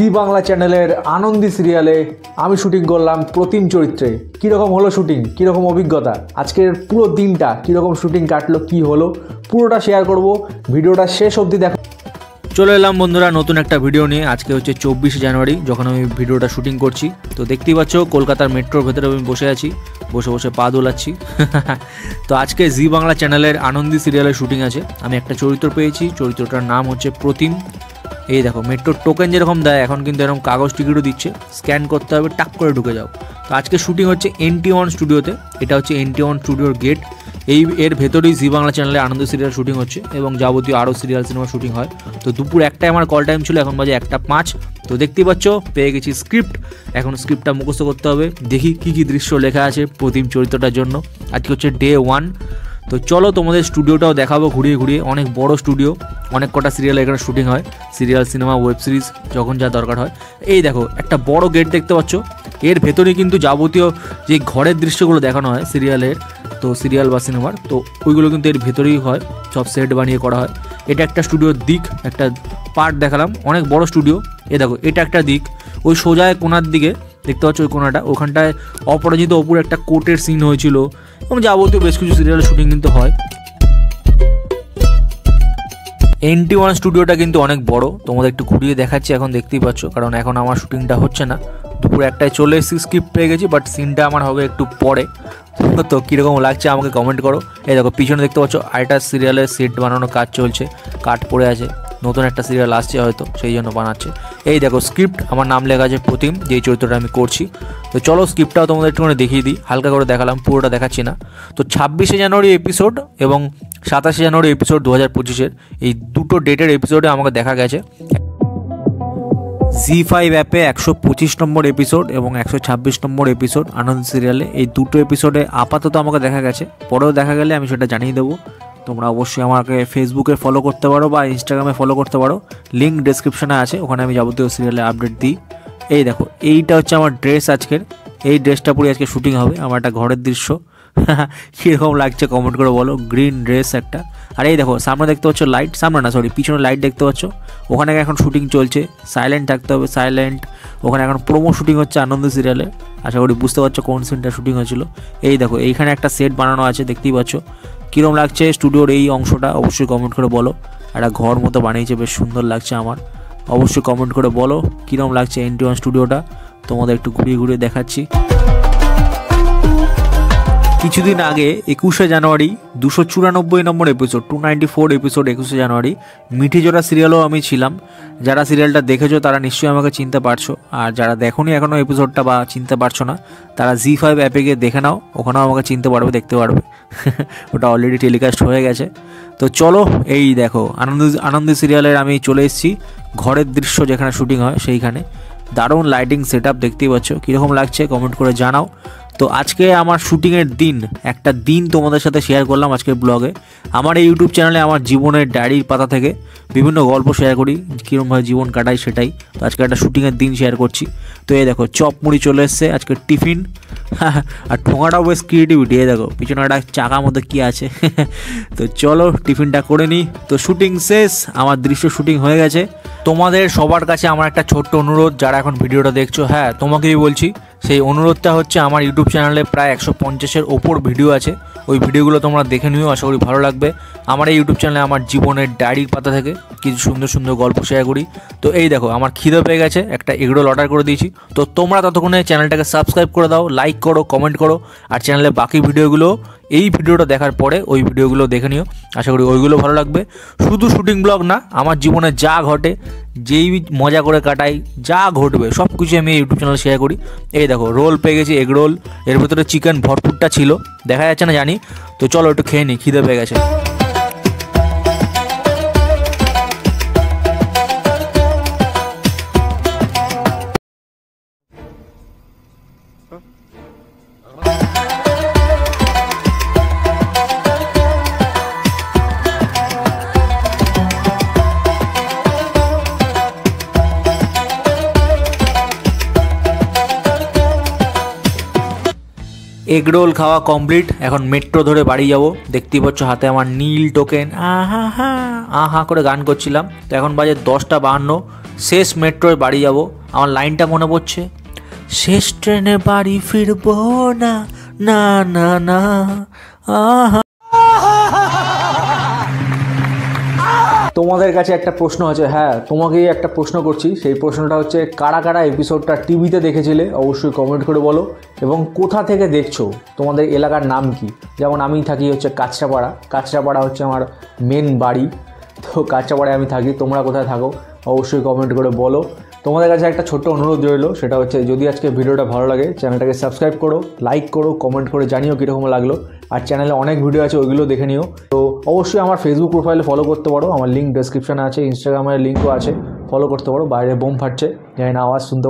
জি বাংলা চ্যানেলের আনন্দী সিরিয়ালে আমি শুটিং করলাম প্রতিম চরিত্রে। কীরকম হলো শুটিং, কীরকম অভিজ্ঞতা, আজকের পুরো দিনটা কীরকম শুটিং কাটলো, কি হলো পুরোটা শেয়ার করব। ভিডিওটা শেষ অবধি দেখো। চলে এলাম বন্ধুরা নতুন একটা ভিডিও নিয়ে। আজকে হচ্ছে 24 জানুয়ারি যখন আমি ভিডিওটা শুটিং করছি। তো দেখতেই পাচ্ছ কলকাতার মেট্রোর ভেতরে আমি বসে আছি, বসে বসে পা দোলাচ্ছি। তো আজকে জি বাংলা চ্যানেলের আনন্দী সিরিয়ালের শুটিং আছে। আমি একটা চরিত্র পেয়েছি, চরিত্রটার নাম হচ্ছে প্রতিম। এই দেখো মেট্রোর টোকেন যেরকম দেয় এখন কিন্তু এরকম কাগজ টিকিটও দিচ্ছে, স্ক্যান করতে হবে, টাক করে ঢুকে যাও। তো আজকে শুটিং হচ্ছে NT1 স্টুডিওতে। এটা হচ্ছে NT1 স্টুডিওর গেট। এর ভেতরেই জি বাংলা চ্যানেলে আনন্দ সিরিয়াল শুটিং হচ্ছে এবং যাবতীয় আরও সিরিয়াল সিনেমা শুটিং হয়। তো দুপুর 1টায় আমার কল টাইম ছিল, এখন বাজে 1:05। তো দেখতেই পাচ্ছ পেয়ে গেছি স্ক্রিপ্ট। এখন স্ক্রিপ্টটা মুখস্থ করতে হবে। দেখি কী কী দৃশ্য লেখা আছে প্রতিম চরিত্রটার জন্য। আজকে হচ্ছে ডে 1। তো চলো তোমাদের স্টুডিওটাও দেখাবো ঘুরিয়ে ঘুরিয়ে। অনেক বড় স্টুডিও, অনেক কটা সিরিয়াল এখানে শুটিং হয়, সিরিয়াল সিনেমা ওয়েব সিরিজ যখন যা দরকার হয়। এই দেখো একটা বড় গেট দেখতে পাচ্ছ। এর ভেতরে কিন্তু যাবতীয় যে ঘরের দৃশ্যগুলো দেখানো হয় সিরিয়ালের, তো সিরিয়াল বা সিনেমার, তো ওইগুলো কিন্তু এর ভেতরেই হয়, সব সেট বানিয়ে করা হয়। এটা একটা স্টুডিওর দিক, একটা পার্ট দেখালাম, অনেক বড় স্টুডিও। এ দেখো এটা একটা দিক, ওই সোজায় কোনার দিকে দেখতে পাচ্ছ ওই কোনাটা, ওখানটায় অপরাজিত অপুর একটা কোর্টের সিন হয়েছিল এবং যাবতীয় বেশ কিছু সিরিয়ালের শুটিং কিন্তু হয়। NT1 স্টুডিওটা কিন্তু অনেক বড়, তোমাদের একটু ঘুরিয়ে দেখাচ্ছি। এখন দেখতেই পাচ্ছ, কারণ এখন আমার শুটিংটা হচ্ছে না। দুপুর 1টায় চলে এসেছি, স্ক্রিপ্ট পেয়ে গেছি, বাট সিনটা আমার হবে একটু পরে। তো কীরকম লাগছে আমাকে কমেন্ট করো। এই দেখো পিছনে দেখতে পাচ্ছ আরেকটা সিরিয়ালের সেট বানানোর কাজ চলছে, কাঠ পড়ে আছে, নতুন একটা সিরিয়াল আসছে হয়তো সেই জন্য বানাচ্ছে। এই দেখো স্ক্রিপ্ট, আমার নাম লেখা আছে প্রতিম, যেই চরিত্রটা আমি করছি। তো চলো স্ক্রিপ্টটাও তোমাদের একটুখানি দেখিয়ে দিই, হালকা করে দেখালাম, পুরোটা দেখাচ্ছি না। তো 26 জানুয়ারি এপিসোড এবং 27 জানুয়ারি এপিসোড 2025-এর এই দুটো ডেটের এপিসোডে আমাকে দেখা গেছে। জি5 অ্যাপে 125 নম্বর এপিসোড এবং 126 নম্বর এপিসোড আনন্দ সিরিয়ালে, এই দুটো এপিসোডে আপাতত আমাকে দেখা গেছে। পরেও দেখা গেলে আমি সেটা জানিয়ে দেবো। তোমরা অবশ্যই আমাকে ফেসবুকে ফলো করতে পারো বা ইনস্টাগ্রামে ফলো করতে পারো, লিঙ্ক ডেসক্রিপশনে আছে, ওখানে আমি যাবতীয় সিরিয়ালে আপডেট দিই। এই দেখো এইটা হচ্ছে আমার ড্রেস আজকের, এই ড্রেসটা পরে আজকে শুটিং হবে। আমার একটা ঘরের দৃশ্য, কীরকম লাগছে কমেন্ট করে বলো। গ্রিন ড্রেস একটা। আর এই দেখো সামনে দেখতে পাচ্ছ লাইট, সামনে না সরি পিছনে লাইট দেখতে পাচ্ছ, ওখানে এখন শুটিং চলছে, সাইলেন্ট থাকতে হবে, সাইলেন্ট। ওখানে এখন প্রোমো শুটিং হচ্ছে আনন্দ সিরিয়ালে, আশা করি বুঝতে পারছো কোন সিনটা শুটিং হয়েছিল। এই দেখো এইখানে একটা সেট বানানো আছে, দেখতেই পাচ্ছ। কীরকম লাগছে স্টুডিওর এই অংশটা অবশ্যই কমেন্ট করে বলো। একটা ঘর মতো বানিয়েছে, বেশ সুন্দর লাগছে আমার, অবশ্যই কমেন্ট করে বলো কীরকম লাগছে NT1 স্টুডিওটা। তোমাদের একটু ঘুরিয়ে ঘুরিয়ে দেখাচ্ছি। কিছুদিন আগে 21 জানুয়ারি 294 নম্বর এপিসোড 294 এপিসোড 21 জানুয়ারি মিঠিজোড়া সিরিয়ালও আমি ছিলাম। যারা সিরিয়ালটা দেখেছো তারা নিশ্চয়ই আমাকে চিনতে পারছো, আর যারা দেখোনি এখনও এপিসোডটা বা চিনতে পারছো না তারা জি5 অ্যাপে গিয়ে দেখে নাও, ওখানেও আমাকে চিনতে পারবে, দেখতে পারবে। ওটা অলরেডি টেলিকাস্ট হয়ে গেছে। তো চলো এই দেখো আনন্দ সিরিয়ালের আমি চলে এসেছি ঘরের দৃশ্য যেখানে শুটিং হয় সেইখানে। দারুণ লাইটিং সেট আপ, দেখতেই পাচ্ছ। কীরকম লাগছে কমেন্ট করে জানাও। তো আজকে আমার শুটিংয়ের দিন, একটা দিন তোমাদের সাথে শেয়ার করলাম আজকের ব্লগে। আমার এই ইউটিউব চ্যানেলে আমার জীবনের ডায়েরির পাতা থেকে বিভিন্ন গল্প শেয়ার করি, কীরকমভাবে জীবন কাটাই সেটাই। তো আজকে একটা শুটিংয়ের দিন শেয়ার করছি। তো এই দেখো চপ মুড়ি চলে এসছে আজকের টিফিন। আর ঠোঙাটাও বেশ ক্রিয়েটিভিটি, এই দেখো পিছনে একটা চাকার মধ্যে কী আছে। তো চলো টিফিনটা করে নিই। তো শুটিং শেষ, আমার দৃশ্য শুটিং হয়ে গেছে। তোমাদের সবার কাছে আমার একটা ছোট্ট অনুরোধ, যারা এখন ভিডিওটা দেখছো, হ্যাঁ তোমাকেই বলছি, সেই অনুরোধটা হচ্ছে আমার ইউটিউব চ্যানেলে প্রায় 150-এর ওপর ভিডিও আছে, ওই ভিডিওগুলো তোমরা দেখে নিও, আশা করি ভালো লাগবে। আমার এই ইউটিউব চ্যানেলে আমার জীবনের ডায়েরির পাতা থেকে কিছু সুন্দর সুন্দর গল্প শেয়ার করি। তো এই দেখো আমার খিদে পেয়ে গেছে, একটা এগরোল অর্ডার করে দিয়েছি। তো তোমরা ততক্ষণে চ্যানেলটাকে সাবস্ক্রাইব করে দাও, লাইক করো, কমেন্ট করো, আর চ্যানেলে বাকি ভিডিওগুলো এই ভিডিওটা দেখার পরে ওই ভিডিওগুলো দেখে নিও, আশা করি ওইগুলো ভালো লাগবে। শুধু শুটিং ব্লগ না, আমার জীবনে যা ঘটে, যেই মজা করে কাটাই, যা ঘটবে সব কিছু আমি ইউটিউব চ্যানেলে শেয়ার করি। এই দেখো রোল পেয়ে গেছি, এগ রোল, এর ভেতরে চিকেন ভরপুরটা ছিল, দেখা যাচ্ছে না জানি। তো চলো একটু খেয়ে নিই, খিদে পেয়ে গেছে। এগ রোল খাওয়া কমপ্লিট, এখন মেট্রো ধরে বাড়ি যাব। দেখতেই পাচ্ছ হাতে আমার নীল টোকেন, আহা হা আহা করে গান করছিলাম। তো এখন বাজে 10:52, শেষ মেট্রোয় বাড়ি যাব। আমার লাইনটা মনে পড়ছে, শেষ ট্রেনে বাড়ি ফিরবো না, না না না, আহা। তোমাদের কাছে একটা প্রশ্ন আছে, হ্যাঁ তোমাকেই একটা প্রশ্ন করছি। সেই প্রশ্নটা হচ্ছে, কারা কারা এপিসোডটা টিভিতে দেখেছিলে অবশ্যই কমেন্ট করে বলো, এবং কোথা থেকে দেখছো, তোমাদের এলাকার নাম কি। যেমন আমি থাকি হচ্ছে কাঁচরাপাড়া, কাঁচরাপাড়া হচ্ছে আমার মেন বাড়ি, তো কাঁচরাপাড়ায় আমি থাকি। তোমরা কোথায় থাকো অবশ্যই কমেন্ট করে বলো। তোমাদের কাছে একটা ছোট্ট অনুরোধ রইলো, সেটা হচ্ছে যদি আজকে ভিডিওটা ভালো লাগে চ্যানেলটাকে সাবস্ক্রাইব করো, লাইক করো, কমেন্ট করে জানিও কীরকম লাগলো। আর চ্যানেলে অনেক ভিডিও আছে, ওইগুলো দেখে নিও। তো অবশ্যই আমার ফেসবুক প্রোফাইলে ফলো করতে পারো, আমার লিঙ্ক ডেসক্রিপশানে আছে, ইনস্টাগ্রামের লিঙ্কও আছে, ফলো করতে পারো। বাইরে বোম ফাটছে, জানি না আওয়াজ শুনতে